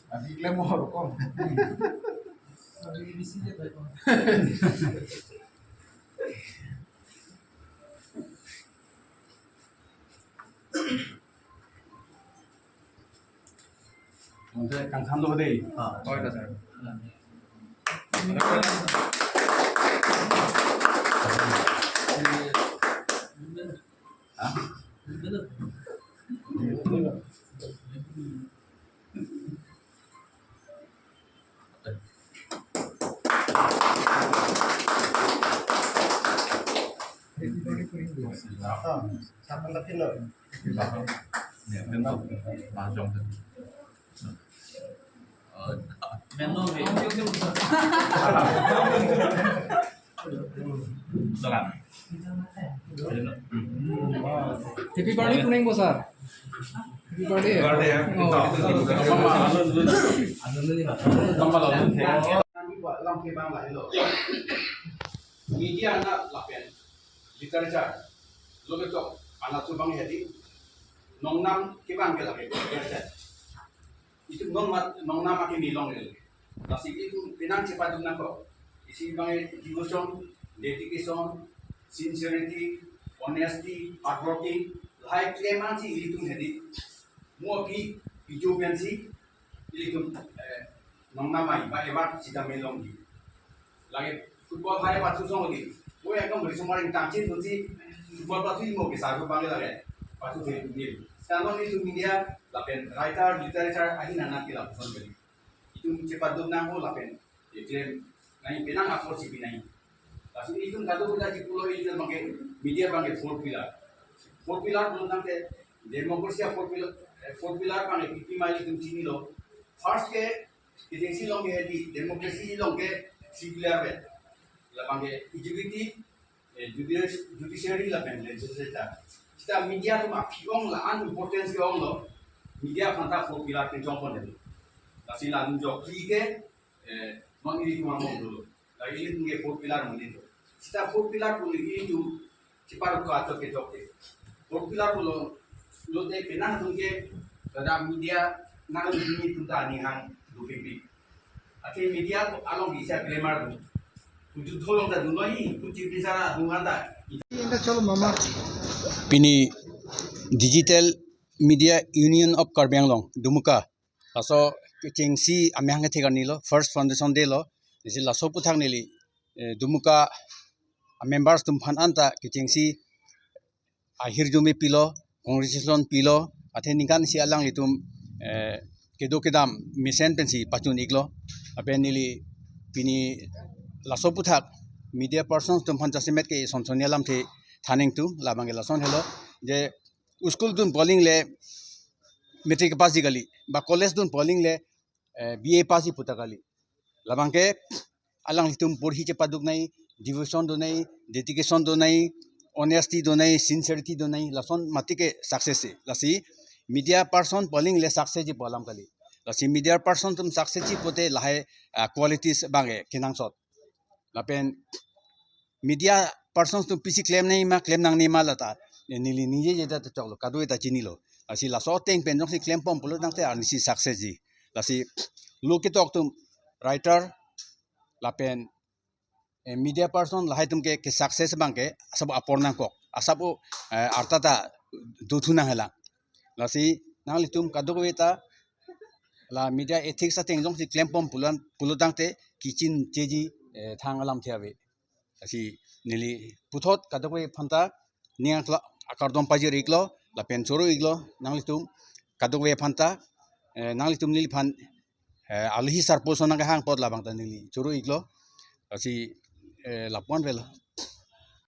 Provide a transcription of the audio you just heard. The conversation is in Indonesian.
Abi glamour ko. Untuk kang tham lo deh. Oh itu sir. Sampai lagi loh. Ya, bentuk panjang tu. Menu ni. Salam. Happy birthday kuning bosar. Happy birthday. Birthday ya. Tambah lalu. Kami buat lam ke bang lain lo. Media nak lapen, literature, lo betul. Anak tu bang jadi, nongnam ke bang ke lapen, itu nongnam makin nilong ni. Nasi itu pinang cepat tu nak kau. Isi bang devotion, dedication, sincerity, honesty, hardworking, high claiman si itu jadi. Mua pi hijau pensi, itu nongnam mai, baik sida melong di. Lagi football hari patu song lagi. Gue yang beri semua yang tangcin tu si football patu ini mau kisah gue panggil lagi. Patu tu ini. Sekarang ni tu media, lapen writer, literature, ahi anak kita pun beri. Itu cepat tu nang ho lapen. Jadi nai penang apa sih pinai. Tapi itu kado kita cipulo itu bangke media bangke four pillar. Four pillar belum nanti demokrasi four pillar bangke pipi mali tu cini lo. First ke kita long ke di demokrasi long ke civilian bet. Lapange executive, judiciary lapan legislature. Kita media tu mak piong lah an importance ke orang lo. Media fanta four pillar pencong pun ada. Kasi lah nunjuk ke, mangiri tu mampu dulu. Lagi ini tunggu four pillar mungkin tu. Kita four pillar pun ini tu cepat ko atau ke. Four pillar pun lo deh penang tunggu pada media nak ini tu dah nihan tu pipi. Akhir media tu along bisa glamour tu. Pini Digital Media Union of Karbang Long Dumuka aso kecingsi amyang ketika nilo first foundation day lo isi laso puthang nili Dumuka members tumpan anta kecingsi akhir jumi pilo congratulation pilo athe nikan si alang litum kedo kedam misen pensi pacun iglo apen nili pini laso puthak media persons tumpan jasimet ke sonsonia lam the thaning tu labang lason hello je school dun polling le metric pass gali ba college dun polling le BA pass hi putakali labang ke alang hitum purhi che paduk nai devotion do nai dedication do nai honesty do nai sincerity do nai lason matike success se lasi media person polling le success ji polam kali lasi media person tum success ji pote lahe qualities bange kinang sot lapen media persons tu pisi claim nang ni ma lata nili nije jeta to choklo kadu eta chini lo asi la so teng pen jong si claim pom pulo dang te ar si success ji lasi look it talk to writer lapen media person la haitum ke success bangke sab apornang kok asabu artata duthuna hela lasi nang litum kadu eta la media ethics sa teng jong si claim pom pulo dang te kitchen cheji thangalam thiabe asi nili puthot kadakwe phanta niangkla akardom pajir iklo la penchoro iglo nanglitum kadakwe phanta nanglitum nili phan alhi sarposona ga hang pod labang ta nili choro iglo asi lapon vela